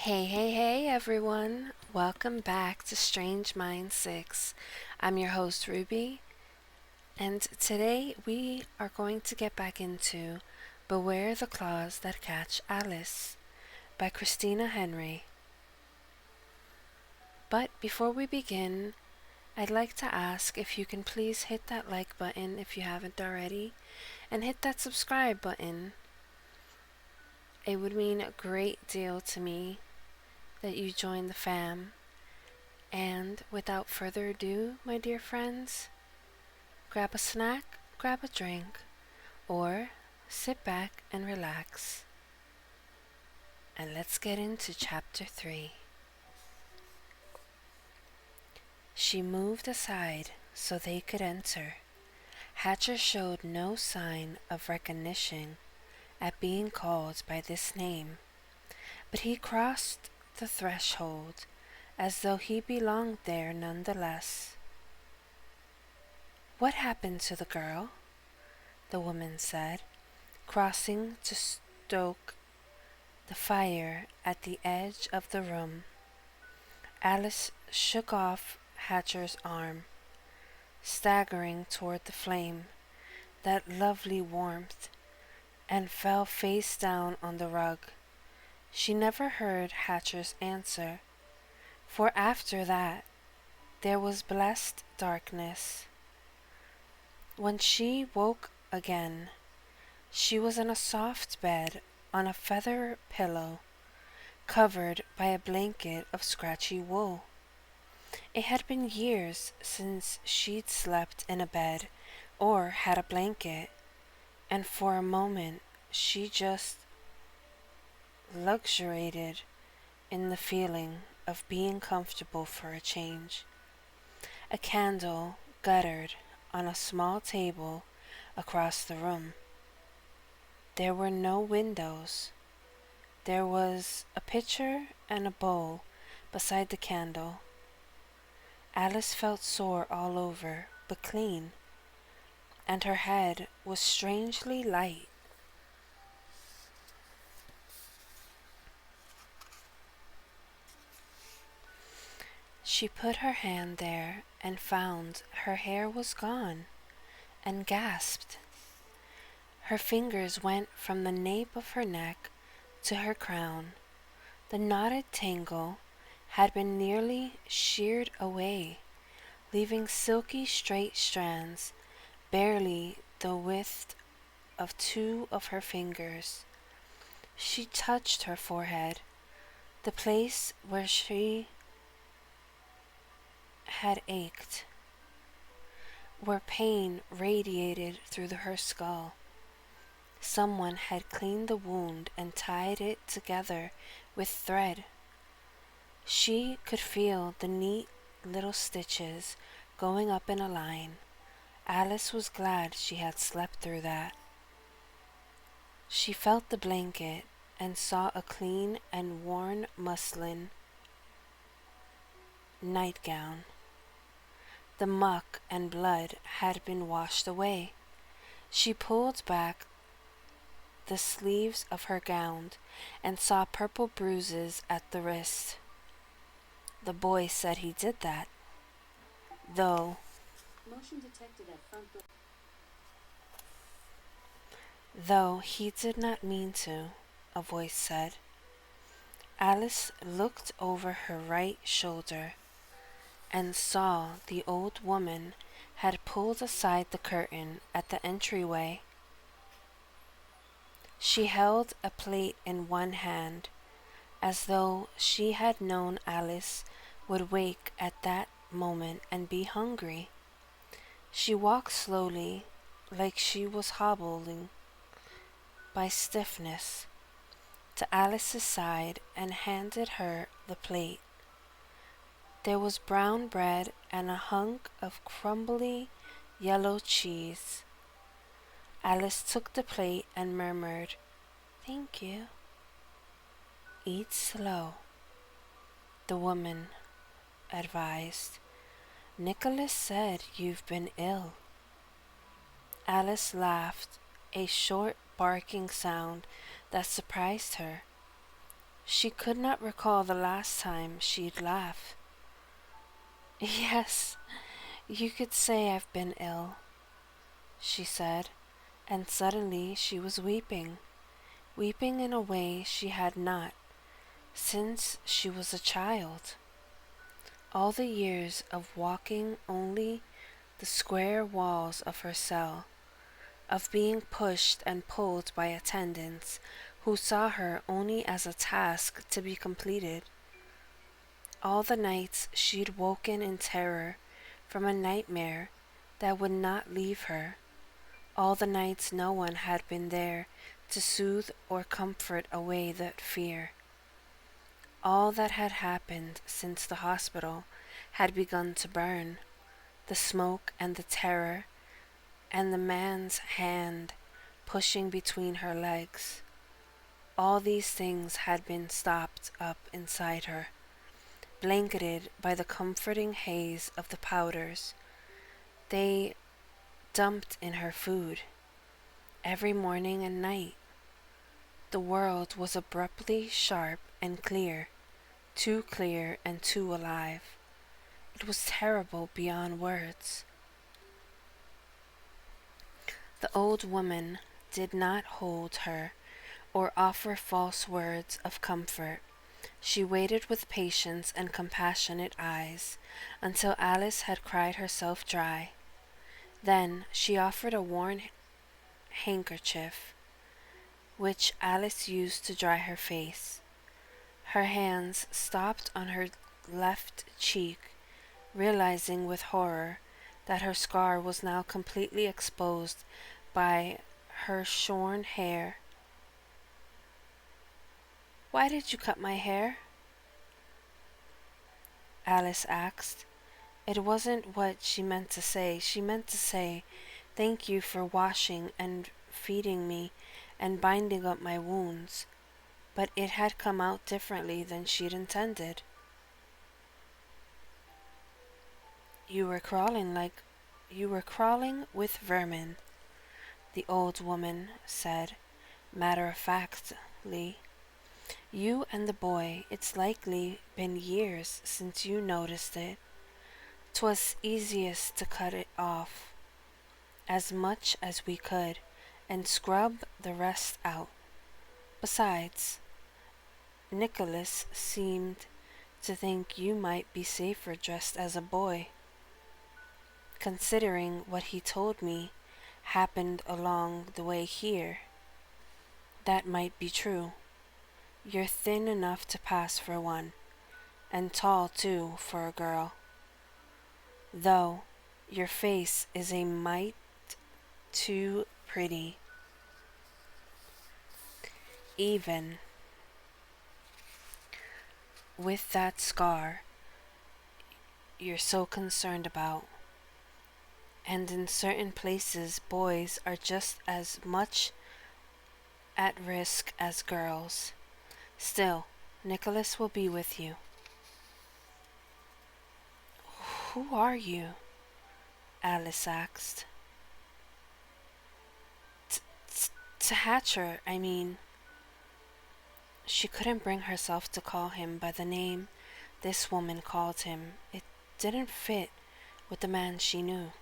Hey everyone. Welcome back to Strange Mind 6. I'm your host Ruby, and today we are going to get back into Beware the Claws That Catch Alice by Christina Henry. But before we begin, I'd like to ask if you can please hit that like button if you haven't already, and hit that subscribe button. It would mean a great deal to me that you join the fam. And without further ado, my dear friends, grab a snack, grab a drink, or sit back and relax. And let's get into chapter 3. She moved aside so they could enter. Hatcher showed no sign of recognition at being called by this name, but he crossed the threshold as though he belonged there nonetheless. "What happened to the girl?" the woman said, crossing to stoke the fire at the edge of the room. Alice shook off Hatcher's arm, staggering toward the flame, that lovely warmth, and fell face down on the rug. She never heard Hatcher's answer, for after that there was blessed darkness. When she woke again, she was in a soft bed on a feather pillow, covered by a blanket of scratchy wool. It had been years since she'd slept in a bed or had a blanket, and for a moment she just luxuriated in the feeling of being comfortable for a change. A candle guttered on a small table across the room. There were no windows. There was a pitcher and a bowl beside the candle. Alice felt sore all over, but clean, and her head was strangely light. She put her hand there and found her hair was gone, and gasped. Her fingers went from the nape of her neck to her crown. The knotted tangle had been nearly sheared away, leaving silky straight strands barely the width of two of her fingers. She touched her forehead, the place where she had ached, where pain radiated through her skull. Someone had cleaned the wound and tied it together with thread. She could feel the neat little stitches going up in a line. Alice was glad she had slept through that. She felt the blanket and saw a clean and worn muslin nightgown. The muck and blood had been washed away. She pulled back the sleeves of her gown and saw purple bruises at the wrist. The boy said he did that, though Motion detected at front door. though he did not mean to, a voice said. Alice looked over her right shoulder and saw the old woman had pulled aside the curtain at the entryway. She held a plate in one hand, as though she had known Alice would wake at that moment and be hungry. She walked slowly, like she was hobbling by stiffness, to Alice's side and handed her the plate. There was brown bread and a hunk of crumbly yellow cheese. Alice took the plate and murmured, "Thank you." "Eat slow," the woman advised. "Nicholas said you've been ill." Alice laughed, a short barking sound that surprised her. She could not recall the last time she'd laughed. Yes, you could say I've been ill, she said, and suddenly she was weeping, weeping in a way she had not since she was a child. All the years of walking only the square walls of her cell, of being pushed and pulled by attendants who saw her only as a task to be completed. All the nights she'd woken in terror from a nightmare that would not leave her. All the nights no one had been there to soothe or comfort away that fear. All that had happened since the hospital had begun to burn, the smoke and the terror, and the man's hand pushing between her legs. All these things had been stopped up inside her, blanketed by the comforting haze of the powders they dumped in her food every morning and night. The world was abruptly sharp and clear, too clear and too alive. It was terrible beyond words. The old woman did not hold her or offer false words of comfort. She waited with patience and compassionate eyes until Alice had cried herself dry. Then she offered a worn handkerchief, which Alice used to dry her face. Her hands stopped on her left cheek, realizing with horror that her scar was now completely exposed by her shorn hair. "Why did you cut my hair?" Alice asked. It wasn't what she meant to say. She meant to say, "Thank you for washing and feeding me and binding up my wounds," but it had come out differently than she'd intended. You were crawling with vermin," the old woman said, matter-of-factly. "You and the boy, it's likely been years since you noticed it. 'Twas easiest to cut it off as much as we could and scrub the rest out. Besides, Nicholas seemed to think you might be safer dressed as a boy. Considering what he told me happened along the way here, that might be true. You're thin enough to pass for one, and tall too for a girl. Though your face is a mite too pretty, even with that scar you're so concerned about. And in certain places, boys are just as much at risk as girls. Still, Nicholas will be with you." "Who are you?" Alice asked. To Hatcher, I mean." She couldn't bring herself to call him by the name this woman called him. It didn't fit with the man she knew.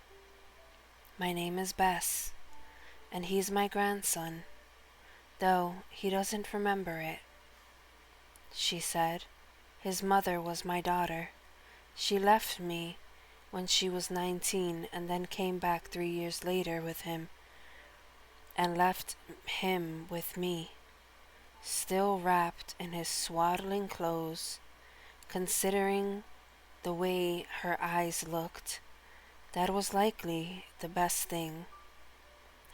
"My name is Bess, and he's my grandson, though he doesn't remember it," she said. "His mother was my daughter. She left me when she was 19 and then came back 3 years later with him and left him with me, still wrapped in his swaddling clothes. Considering the way her eyes looked, that was likely the best thing."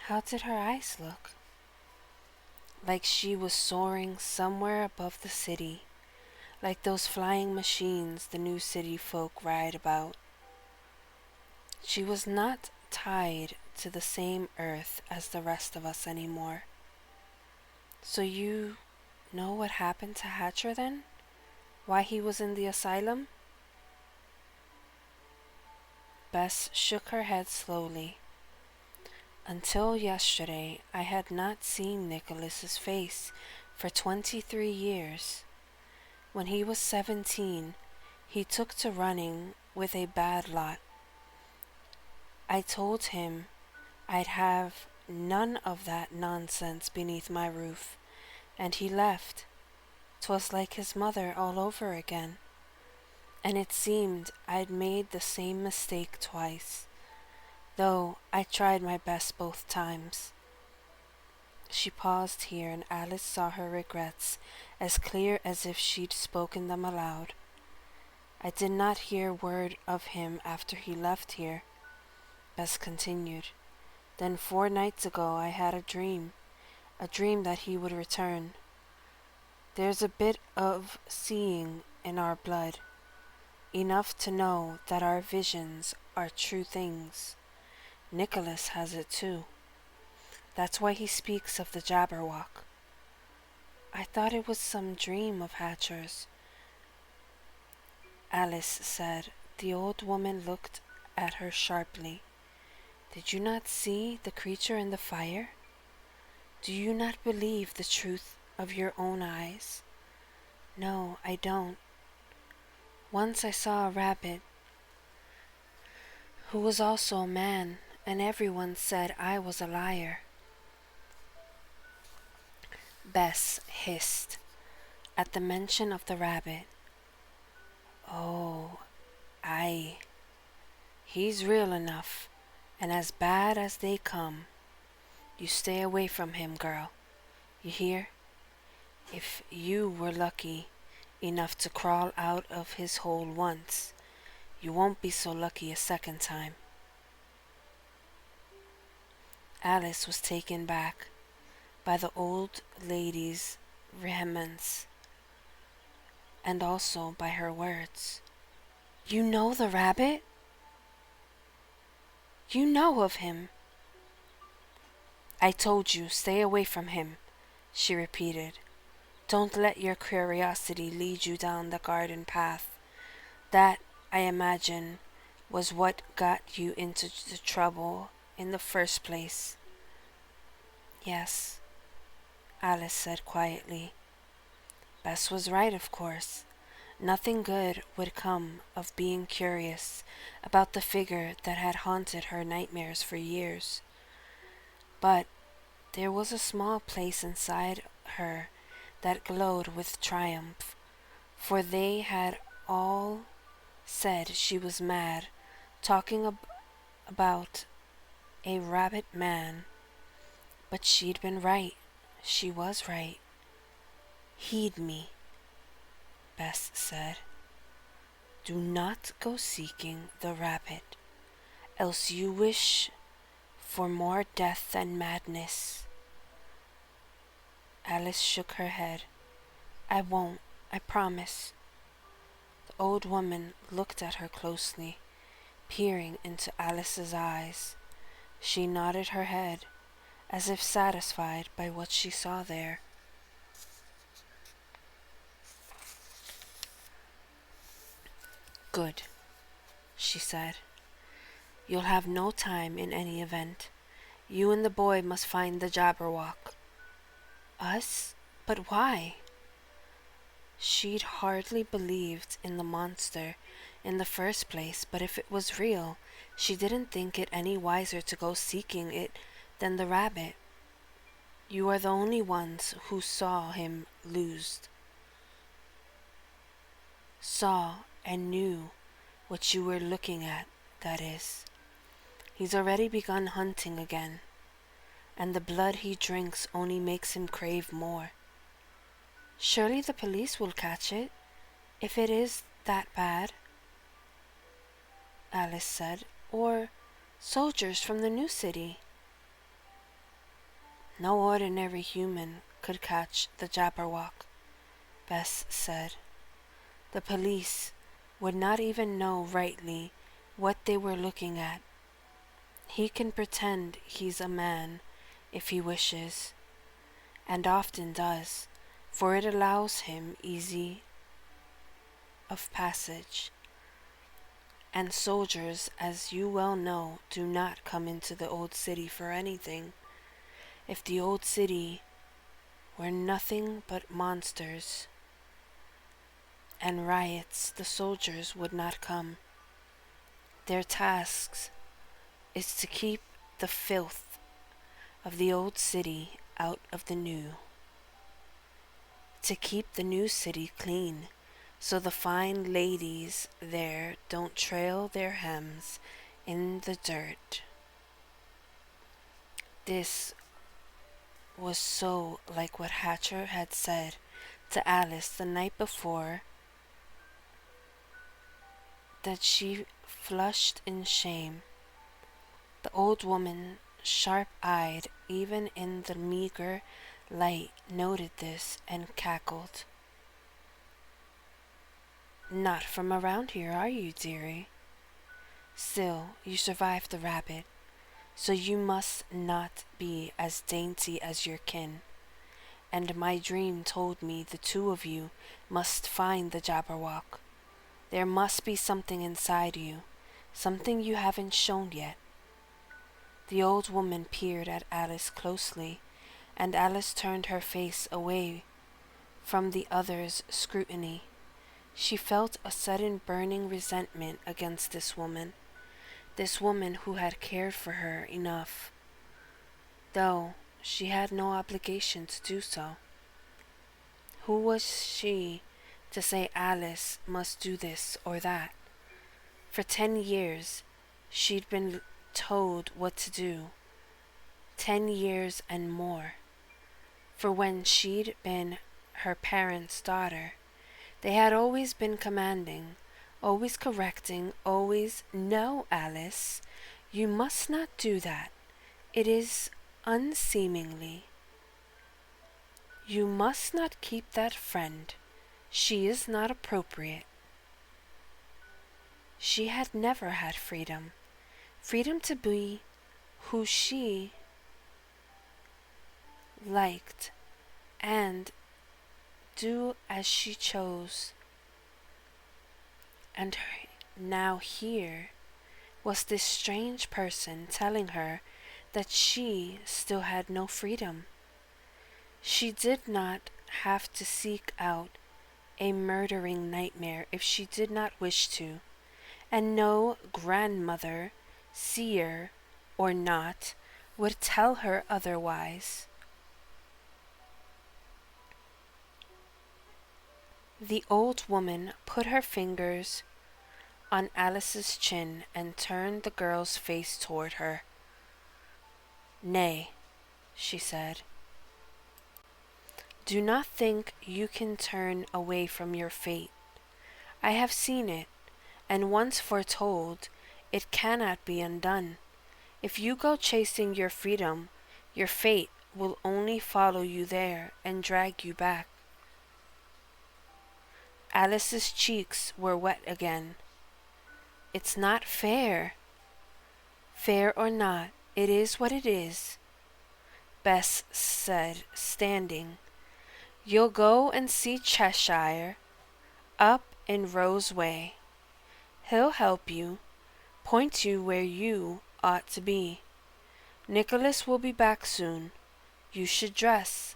"How did her eyes look?" "Like she was soaring somewhere above the city, like those flying machines the new city folk ride about. She was not tied to the same earth as the rest of us anymore." "So you know what happened to Hatcher then? Why he was in the asylum?" Bess shook her head slowly. "Until yesterday, I had not seen Nicholas's face for 23 years. When he was 17, he took to running with a bad lot. I told him I'd have none of that nonsense beneath my roof, and he left. 'Twas like his mother all over again, and it seemed I'd made the same mistake twice, though I tried my best both times. She paused here, and Alice saw her regrets as clear as if she'd spoken them aloud. I did not hear word of him after he left here, Bess continued. Then 4 nights ago I had a dream that he would return. There's a bit of seeing in our blood, enough to know that our visions are true things. Nicholas has it too. That's why he speaks of the Jabberwock. I thought it was some dream of Hatcher's, Alice said. The old woman looked at her sharply. Did you not see the creature in the fire? Do you not believe the truth of your own eyes? No, I don't. Once I saw a rabbit who was also a man, and everyone said I was a liar. Bess hissed at the mention of the rabbit. Oh, aye. He's real enough, and as bad as they come. You stay away from him, girl. You hear? If you were lucky enough to crawl out of his hole once, you won't be so lucky a second time. Alice was taken back by the old lady's vehemence, and also by her words. You know the rabbit? You know of him? I told you, stay away from him, she repeated. Don't let your curiosity lead you down the garden path. That, I imagine, was what got you into the trouble in the first place. Yes, Alice said quietly. Bess was right, of course. Nothing good would come of being curious about the figure that had haunted her nightmares for years. But there was a small place inside her that glowed with triumph, for they had all said she was mad, talking about a rabbit man. But she'd been right. She was right. Heed me, Bess said. Do not go seeking the rabbit, else you wish for more death and madness. Alice shook her head. I won't, I promise. The old woman looked at her closely, peering into Alice's eyes. She nodded her head, as if satisfied by what she saw there. Good, she said. You'll have no time in any event. You and the boy must find the Jabberwock. Us? But why? She'd hardly believed in the monster in the first place, but if it was real, she didn't think it any wiser to go seeking it than the rabbit. You are the only ones who saw him loosed. Saw and knew what you were looking at, that is. He's already begun hunting again, and the blood he drinks only makes him crave more. Surely the police will catch it, if it is that bad, Alice said, or soldiers from the new city. No ordinary human could catch the Jabberwock, Bess said. The police would not even know rightly what they were looking at. He can pretend he's a man if he wishes, and often does, for it allows him easy of passage. And soldiers, as you well know, do not come into the old city for anything. If the old city were nothing but monsters, and riots the soldiers would not come. Their task is to keep the filth of the old city out of the new, to keep the new city clean, so the fine ladies there don't trail their hems in the dirt. This was so like what Hatcher had said to Alice the night before that she flushed in shame. The old woman, sharp-eyed even in the meager light, noted this and cackled. "Not from around here, are you, dearie? Still, you survived the rabbit, so you must not be as dainty as your kin. And my dream told me the two of you must find the Jabberwock. There must be something inside you, something you haven't shown yet." The old woman peered at Alice closely, and Alice turned her face away from the other's scrutiny. She felt a sudden burning resentment against this woman who had cared for her enough, though she had no obligation to do so. Who was she to say Alice must do this or that? For 10 years she'd been told what to do. 10 years and more. For when she'd been her parents' daughter, they had always been commanding, always correcting, always, "No, Alice, you must not do that. It is unseemly. You must not keep that friend. She is not appropriate." She had never had freedom to be who she liked and do as she chose. And now here was this strange person telling her that she still had no freedom. She did not have to seek out a murdering nightmare if she did not wish to, and no grandmother, seer or not, would tell her otherwise. The old woman put her fingers on Alice's chin and turned the girl's face toward her. "Nay," she said. "Do not think you can turn away from your fate. I have seen it, and once foretold, it cannot be undone. If you go chasing your freedom, your fate will only follow you there and drag you back." Alice's cheeks were wet again. "It's not fair." "Fair or not, it is what it is," Bess said, standing. "You'll go and see Cheshire, up in Rose Way. He'll help you, point you where you ought to be. Nicholas will be back soon. You should dress."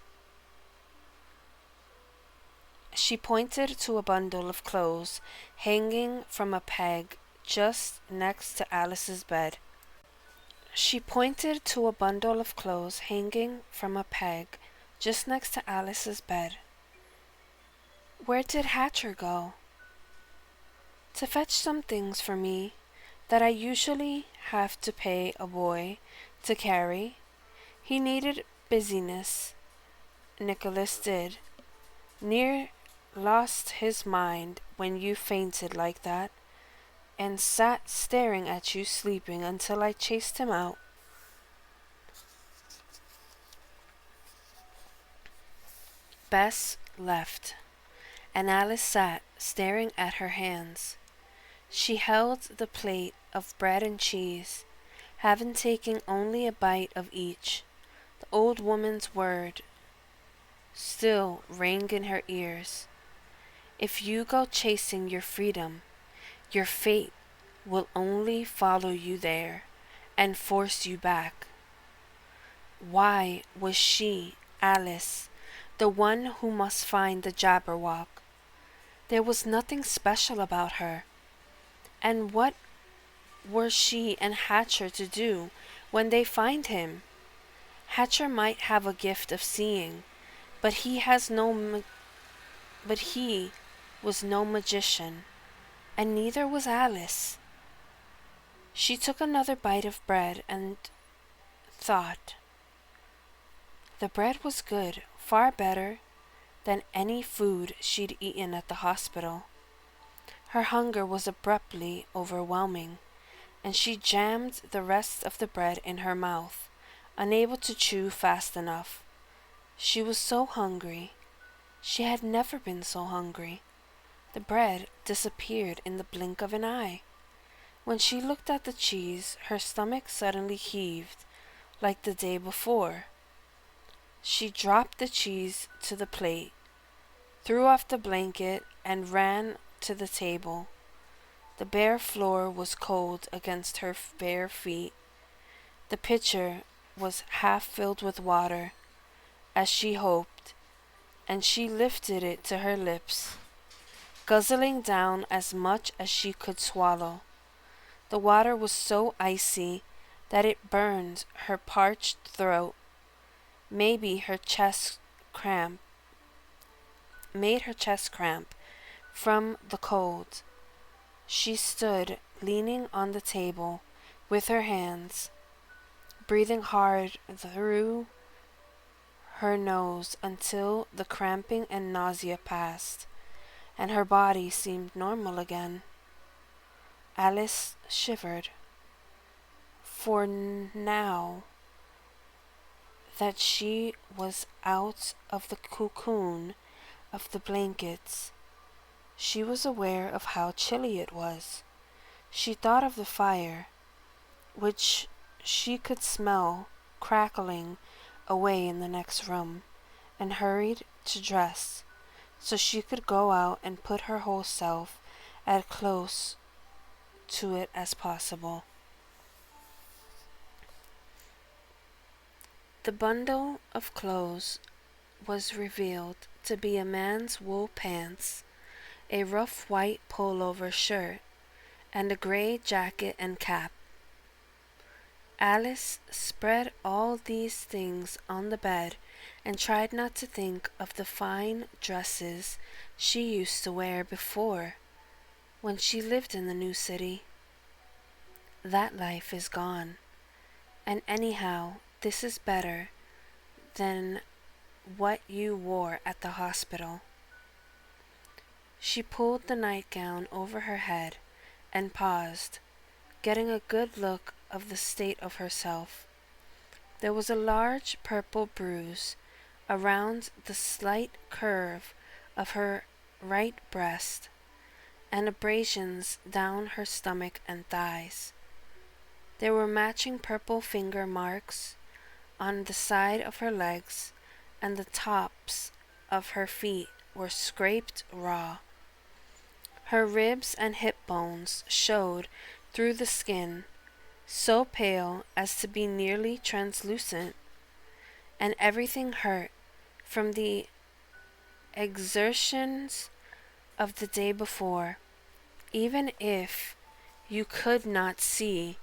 She pointed to a bundle of clothes hanging from a peg just next to Alice's bed. "Where did Hatcher go?" "To fetch some things for me that I usually have to pay a boy to carry. He needed busyness. Nicholas did. Near lost his mind when you fainted like that, and sat staring at you sleeping until I chased him out." Bess left, and Alice sat staring at her hands. She held the plate of bread and cheese, having taken only a bite of each. The old woman's word still rang in her ears. "If you go chasing your freedom, your fate will only follow you there and force you back." Why was she, Alice, the one who must find the Jabberwock? There was nothing special about her. And what were she and Hatcher to do when they find him? Hatcher might have a gift of seeing, but he was no magician, and neither was Alice. She took another bite of bread and thought. The bread was good, far better than any food she'd eaten at the hospital. Her hunger was abruptly overwhelming, and she jammed the rest of the bread in her mouth, unable to chew fast enough. She was so hungry. She had never been so hungry. The bread disappeared in the blink of an eye. When she looked at the cheese, her stomach suddenly heaved like the day before. She dropped the cheese to the plate, threw off the blanket, and ran to the table. The bare floor was cold against her bare feet. The pitcher was half filled with water, as she hoped, and she lifted it to her lips, guzzling down as much as she could swallow. The water was so icy that it burned her parched throat, made her chest cramp from the cold. She stood leaning on the table with her hands, breathing hard through her nose until the cramping and nausea passed, and her body seemed normal again. Alice shivered, for now that she was out of the cocoon of the blankets, she was aware of how chilly it was. She thought of the fire, which she could smell crackling away in the next room, and hurried to dress so she could go out and put her whole self as close to it as possible. The bundle of clothes was revealed to be a man's wool pants, a rough white pullover shirt, and a gray jacket and cap. Alice spread all these things on the bed and tried not to think of the fine dresses she used to wear before, when she lived in the new city. That life is gone, and anyhow, this is better than what you wore at the hospital. She pulled the nightgown over her head and paused, getting a good look of the state of herself. There was a large purple bruise around the slight curve of her right breast, and abrasions down her stomach and thighs. There were matching purple finger marks on the side of her legs, and the tops of her feet were scraped raw. Her ribs and hip bones showed through the skin, so pale as to be nearly translucent, and everything hurt from the exertions of the day before, even if you could not see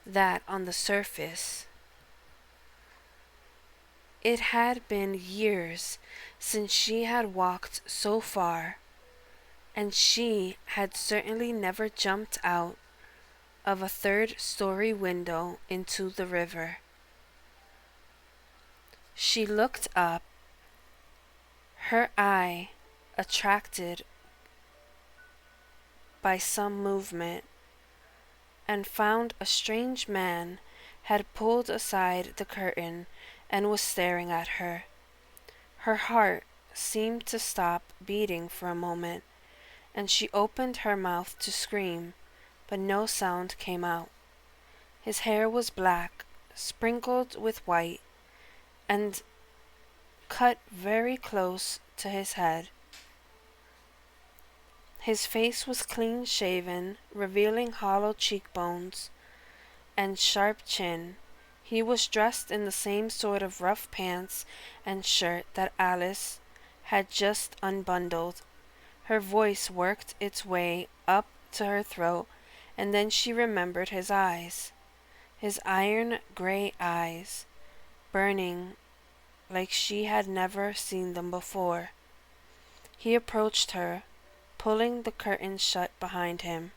that on the surface. It had been years since she had walked so far, and she had certainly never jumped out of a third-story window into the river. She looked up, her eye attracted by some movement, and found a strange man had pulled aside the curtain and was staring at her. Her heart seemed to stop beating for a moment, and she opened her mouth to scream, but no sound came out. His hair was black, sprinkled with white, and cut very close to his head. His face was clean-shaven, revealing hollow cheekbones and sharp chin. He was dressed in the same sort of rough pants and shirt that Alice had just unbundled. Her voice worked its way up to her throat, and then she remembered his eyes. His iron gray eyes, burning like she had never seen them before. He approached her, pulling the curtain shut behind him,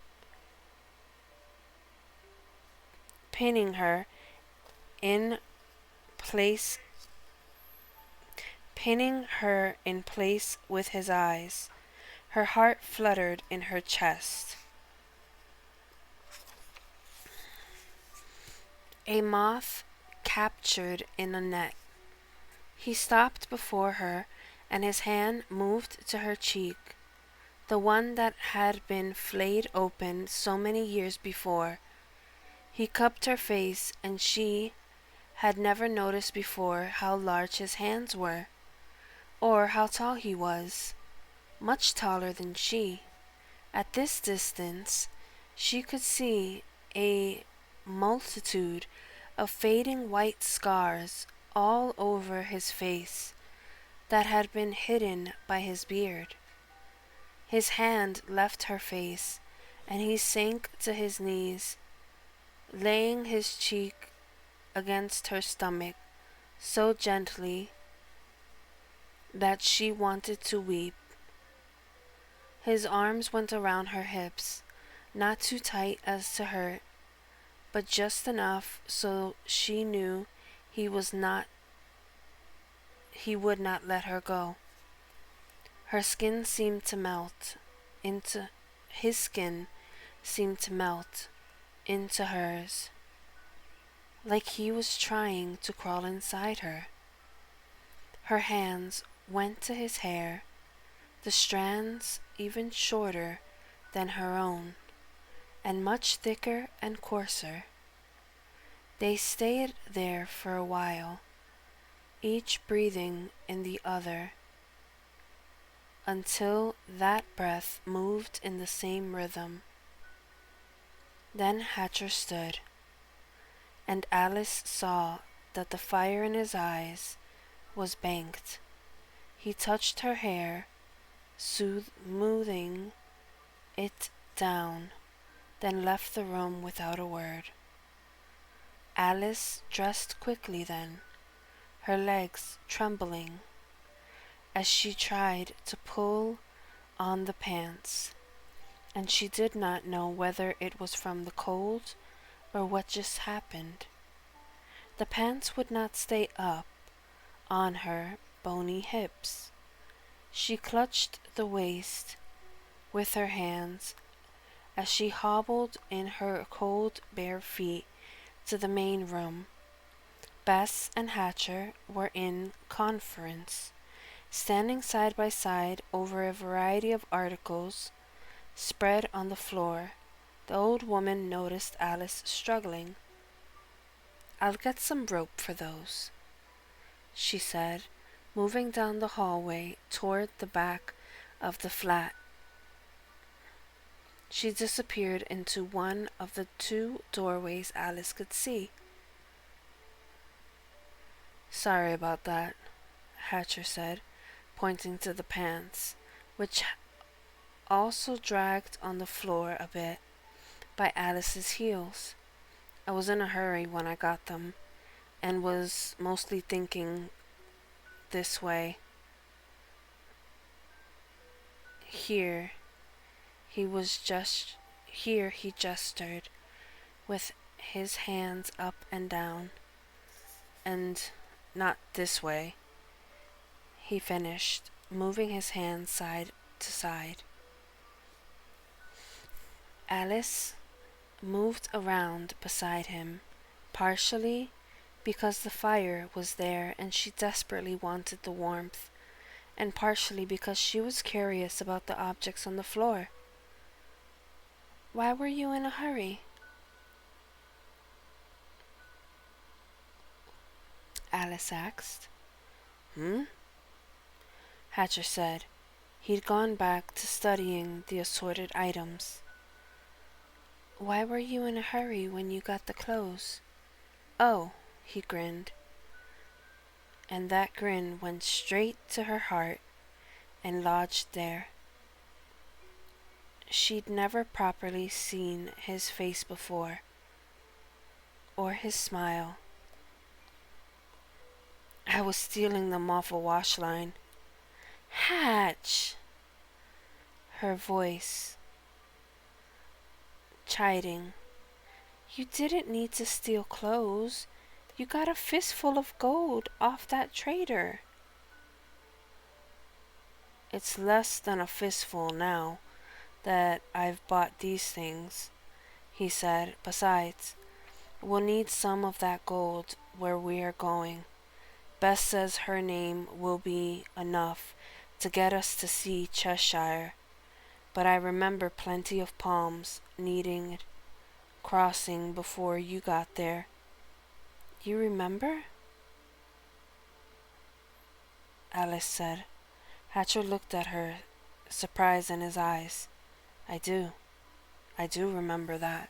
pinning her in place with his eyes. Her heart fluttered in her chest. A moth captured in a net. He stopped before her, and his hand moved to her cheek, the one that had been flayed open so many years before. He cupped her face, and she had never noticed before how large his hands were, or how tall he was, much taller than she. At this distance, she could see a multitude of fading white scars all over his face that had been hidden by his beard. His hand left her face, and he sank to his knees, laying his cheek against her stomach so gently that she wanted to weep. His arms went around her hips, not too tight as to hurt, but just enough so she knew he would not let her go. His skin seemed to melt into hers, like he was trying to crawl inside her. Her hands went to his hair, the strands even shorter than her own, and much thicker and coarser. They stayed there for a while, each breathing in the other, until that breath moved in the same rhythm. Then Hatcher stood, and Alice saw that the fire in his eyes was banked. He touched her hair, smoothing it down, then left the room without a word. Alice dressed quickly then, her legs trembling as she tried to pull on the pants, and she did not know whether it was from the cold or what just happened. The pants would not stay up on her bony hips. She clutched the waist with her hands as she hobbled in her cold bare feet to the main room. Bess and Hatcher were in conference, standing side by side over a variety of articles spread on the floor. The old woman noticed Alice struggling. "I'll get some rope for those," she said, moving down the hallway toward the back of the flat. She disappeared into one of the two doorways Alice could see. "Sorry about that," Hatcher said, pointing to the pants, which also dragged on the floor a bit by Alice's heels. "I was in a hurry when I got them, and was mostly thinking this way." Here he gestured with his hands up and down. "And not this way," he finished, moving his hands side to side. Alice moved around beside him, partially because the fire was there and she desperately wanted the warmth, and partially because she was curious about the objects on the floor. "Why were you in a hurry?" Alice asked. Hatcher said. He'd gone back to studying the assorted items. "Why were you in a hurry when you got the clothes?" "Oh," he grinned. And that grin went straight to her heart and lodged there. She'd never properly seen his face before, or his smile. I was stealing them off a wash line. Hatch! Her voice chiding. You didn't need to steal clothes. You got a fistful of gold off that trader. It's less than a fistful now that I've bought these things, he said. Besides, we'll need some of that gold where we are going. Bess says her name will be enough to get us to see Cheshire, but I remember plenty of palms needing crossing before you got there. You remember? Alice said. Hatcher looked at her, surprise in his eyes. I do remember that.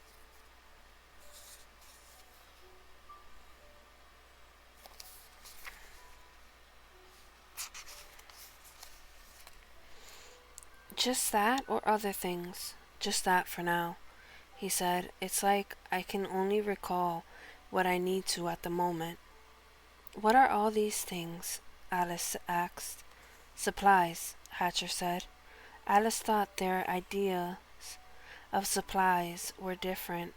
Just that or other things? Just that for now, he said. It's like I can only recall what I need to at the moment. What are all these things? Alice asked. Supplies, Hatcher said. Alice thought their ideas of supplies were different.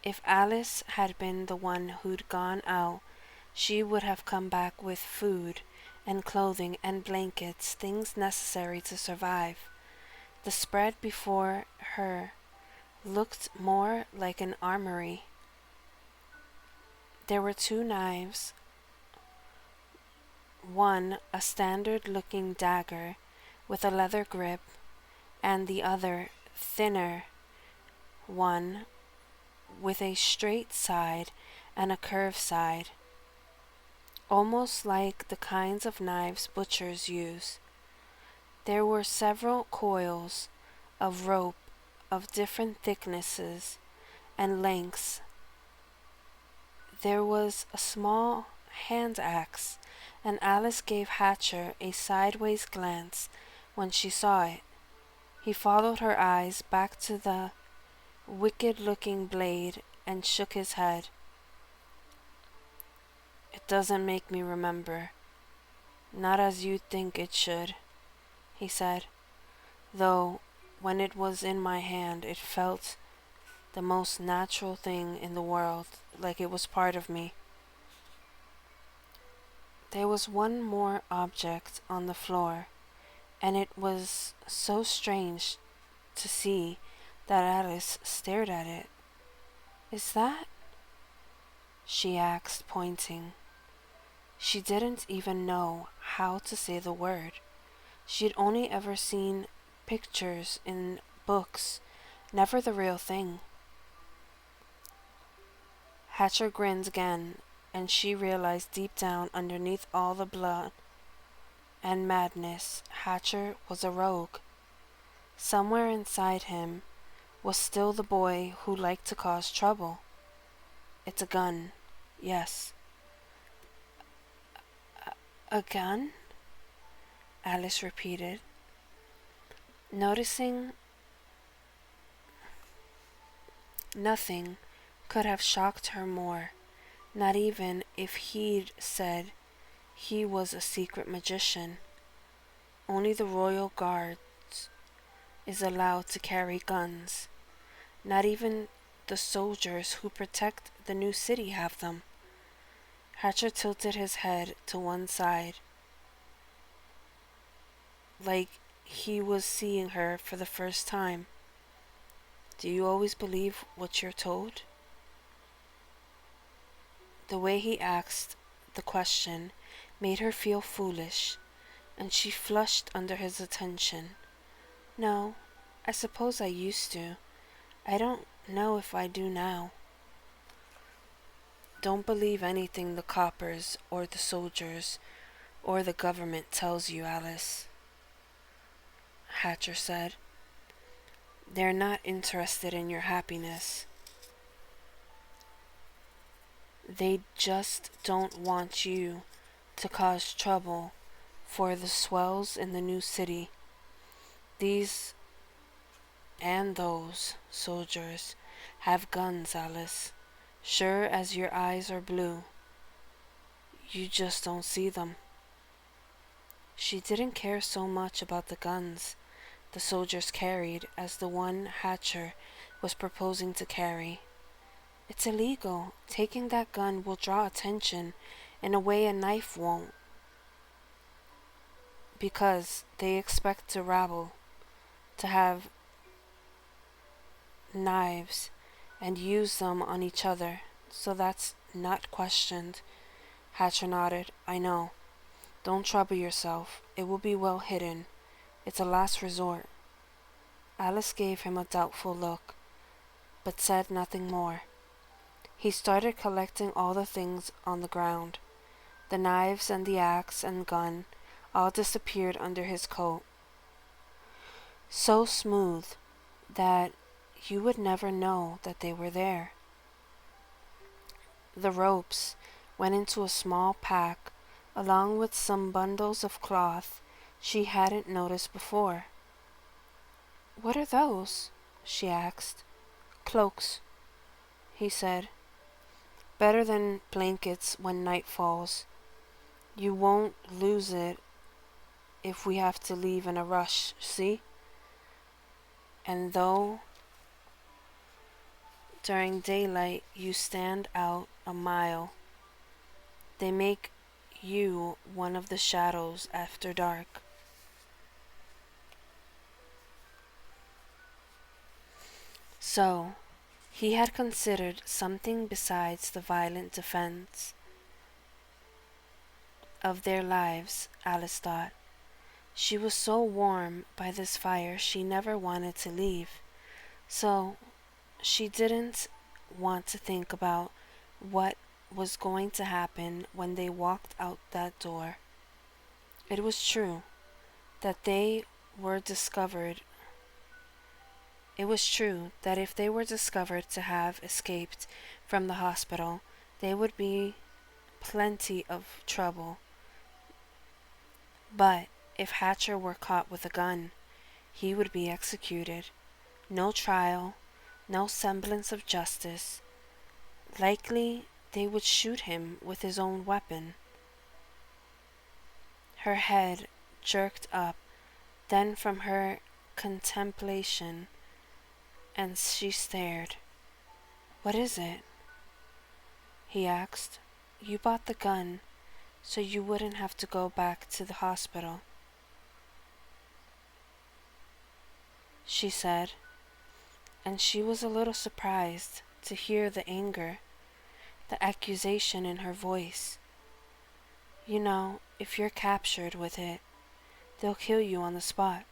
If Alice had been the one who'd gone out, she would have come back with food and clothing and blankets, things necessary to survive. The spread before her looked more like an armory. There were 2 knives, one a standard-looking dagger with a leather grip, and the other, thinner one, with a straight side and a curved side, almost like the kinds of knives butchers use. There were several coils of rope of different thicknesses and lengths. There was a small hand axe, and Alice gave Hatcher a sideways glance when she saw it. He followed her eyes back to the wicked-looking blade and shook his head. It doesn't make me remember. Not as you'd think it should, he said, though when it was in my hand it felt the most natural thing in the world, like it was part of me. There was one more object on the floor, and it was so strange to see that Alice stared at it. Is that? She asked, pointing. She didn't even know how to say the word. She'd only ever seen pictures in books, never the real thing. Hatcher grinned again, and she realized deep down underneath all the blood and madness, Hatcher was a rogue. Somewhere inside him was still the boy who liked to cause trouble. It's a gun, yes. A gun? Alice repeated, noticing nothing could have shocked her more, not even if he'd said he was a secret magician. Only the royal guards is allowed to carry guns. Not even the soldiers who protect the new city have them. Hatcher tilted his head to one side, like he was seeing her for the first time. Do you always believe what you're told? The way he asked the question made her feel foolish, and she flushed under his attention. No, I suppose I used to. I don't know if I do now. Don't believe anything the coppers or the soldiers or the government tells you, Alice, Hatcher said. They're not interested in your happiness. They just don't want you to cause trouble for the swells in the new city. These And those soldiers have guns, Alice. Sure as your eyes are blue. You just don't see them. She didn't care so much about the guns the soldiers carried as the one Hatcher was proposing to carry. It's illegal. Taking that gun will draw attention in a way a knife won't, because they expect the rabble to have knives and use them on each other, so that's not questioned. Hatcher nodded. I know. Don't trouble yourself. It will be well hidden. It's a last resort. Alice gave him a doubtful look, but said nothing more. He started collecting all the things on the ground. The knives and the axe and gun all disappeared under his coat. So smooth that you would never know that they were there. The ropes went into a small pack along with some bundles of cloth she hadn't noticed before. What are those? She asked. Cloaks, he said. Better than blankets when night falls. You won't lose it if we have to leave in a rush, see? And though during daylight you stand out a mile, they make you one of the shadows after dark. So, he had considered something besides the violent defense of their lives, Alice thought. She was so warm by this fire she never wanted to leave, so she didn't want to think about what was going to happen when they walked out that door. It was true that they were discovered. It was true that if they were discovered to have escaped from the hospital, there would be plenty of trouble. But if Hatcher were caught with a gun, he would be executed. No trial, no semblance of justice. Likely they would shoot him with his own weapon. Her head jerked up, then from her contemplation, and she stared. What is it? He asked. You bought the gun so you wouldn't have to go back to the hospital, she said, and she was a little surprised to hear the anger, the accusation in her voice. You know, if you're captured with it, they'll kill you on the spot.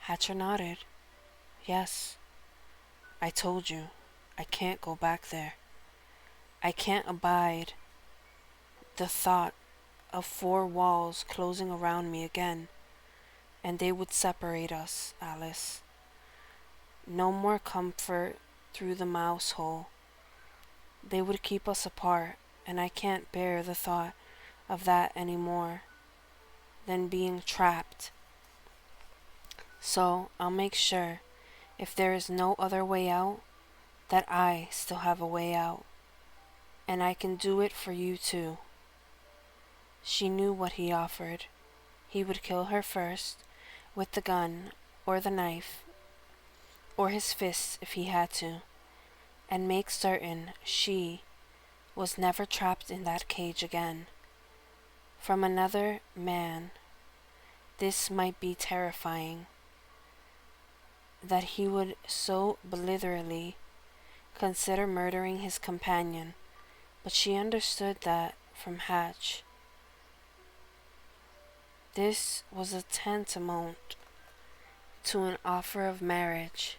Hatcher nodded. Yes, I told you, I can't go back there. I can't abide the thought of four walls closing around me again, and they would separate us, Alice. No more comfort through the mouse hole. They would keep us apart, and I can't bear the thought of that any more than being trapped. So I'll make sure, if there is no other way out, that I still have a way out. And I can do it for you too. She knew what he offered. He would kill her first, with the gun, or the knife, or his fists if he had to, and make certain she was never trapped in that cage again. From another man, this might be terrifying, that he would so blithely consider murdering his companion, but she understood that from Hatch. This was a tantamount to an offer of marriage.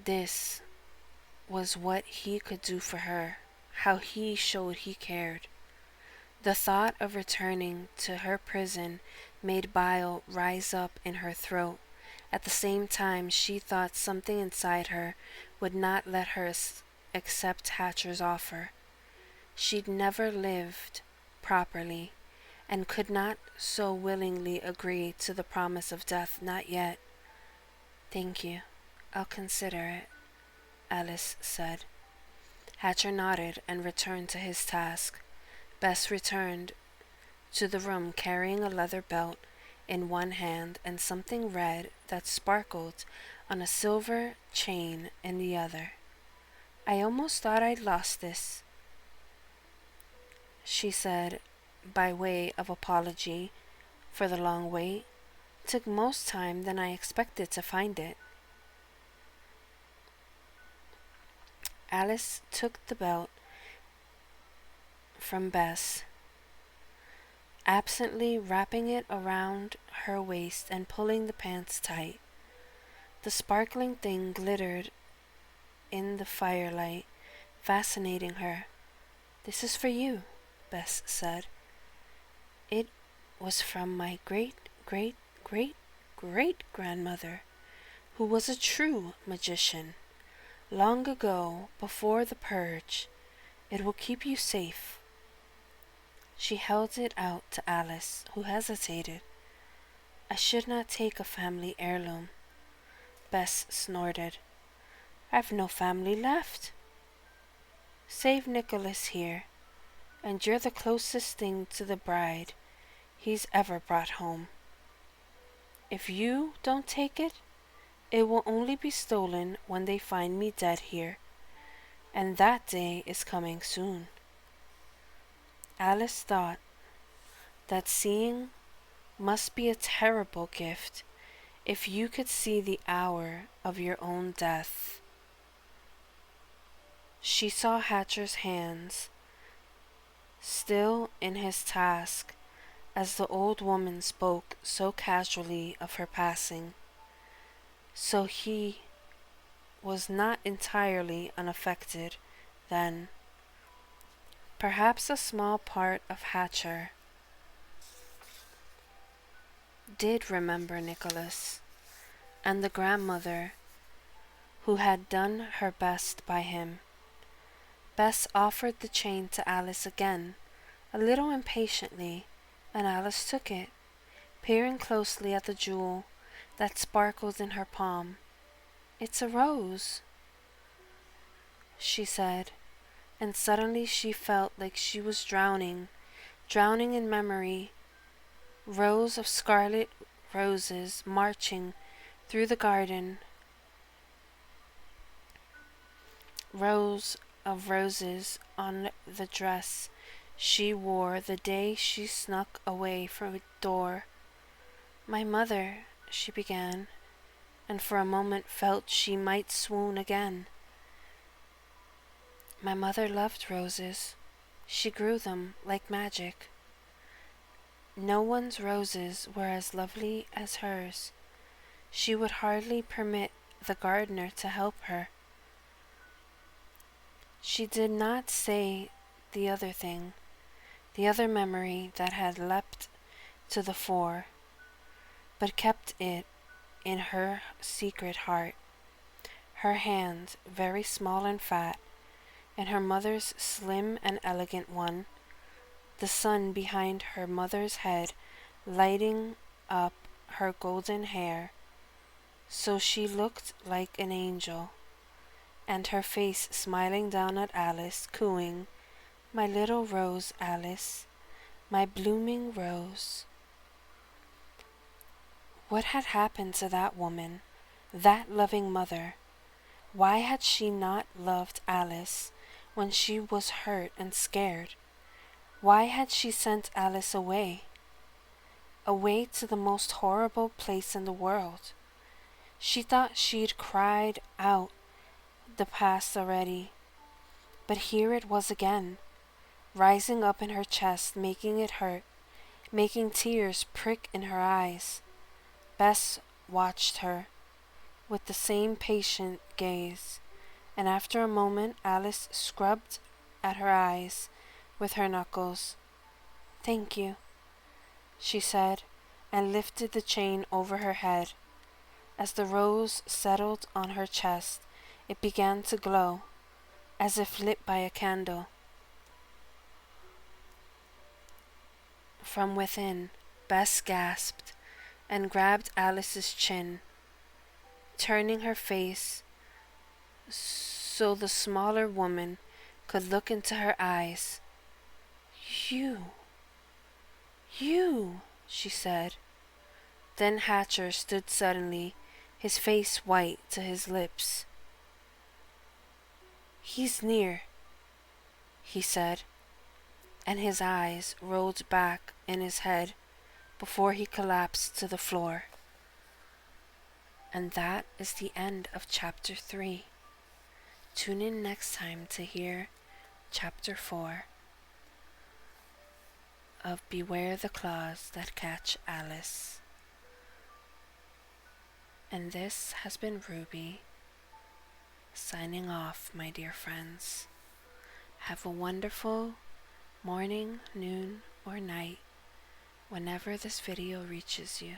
This was what he could do for her, how he showed he cared. The thought of returning to her prison made bile rise up in her throat. At the same time, she thought something inside her would not let her accept Hatcher's offer. She'd never lived properly, and could not so willingly agree to the promise of death. Not yet. Thank you. I'll consider it, Alice said. Hatcher nodded and returned to his task. Bess returned to the room carrying a leather belt in one hand and something red that sparkled on a silver chain in the other. I almost thought I'd lost this, she said by way of apology for the long wait. Took most time than I expected to find it. Alice took the belt from Bess, absently wrapping it around her waist and pulling the pants tight. The sparkling thing glittered in the firelight, fascinating her. This is for you, Bess said. It was from my great-great-great-great-grandmother, who was a true magician. Long ago, before the purge, it will keep you safe. She held it out to Alice, who hesitated. I should not take a family heirloom. Bess snorted. I've no family left. Save Nicholas here, and you're the closest thing to the bride he's ever brought home. If you don't take it, it will only be stolen when they find me dead here, and that day is coming soon. Alice thought that seeing must be a terrible gift if you could see the hour of your own death. She saw Hatcher's hands still in his task as the old woman spoke so casually of her passing. So he was not entirely unaffected then. Perhaps a small part of Hatcher did remember Nicholas and the grandmother who had done her best by him. Bess offered the chain to Alice again, a little impatiently, and Alice took it, peering closely at the jewel that sparkled in her palm. It's a rose, she said, and suddenly she felt like she was drowning in memory. Rows of scarlet roses marching through the garden. Rows of roses on the dress she wore the day she snuck away from a door. My mother, she began, and for a moment felt she might swoon again. My mother loved roses. She grew them like magic. No one's roses were as lovely as hers. She would hardly permit the gardener to help her. She did not say the other thing, the other memory that had leapt to the fore, but kept it in her secret heart. Her hand, very small and fat, and her mother's slim and elegant one, the sun behind her mother's head lighting up her golden hair, so she looked like an angel, and her face smiling down at Alice, cooing, My little rose, Alice, my blooming rose. What had happened to that woman, that loving mother? Why had she not loved Alice when she was hurt and scared? Why had she sent Alice away? Away to the most horrible place in the world. She thought she'd cried out the past already, but here it was again, rising up in her chest, making it hurt, making tears prick in her eyes. Bess watched her with the same patient gaze, and after a moment Alice scrubbed at her eyes with her knuckles. Thank you, she said, and lifted the chain over her head. As the rose settled on her chest, it began to glow, as if lit by a candle. From within, Bess gasped and grabbed Alice's chin, turning her face so the smaller woman could look into her eyes. You, she said. Then Hatcher stood suddenly, his face white to his lips. He's near, he said, and his eyes rolled back in his head before he collapsed to the floor. And that is the end of Chapter 3. Tune in next time to hear Chapter 4 of Beware the Claws That Catch Alice. And this has been Ruby, signing off, my dear friends. Have a wonderful morning, noon, or night whenever this video reaches you.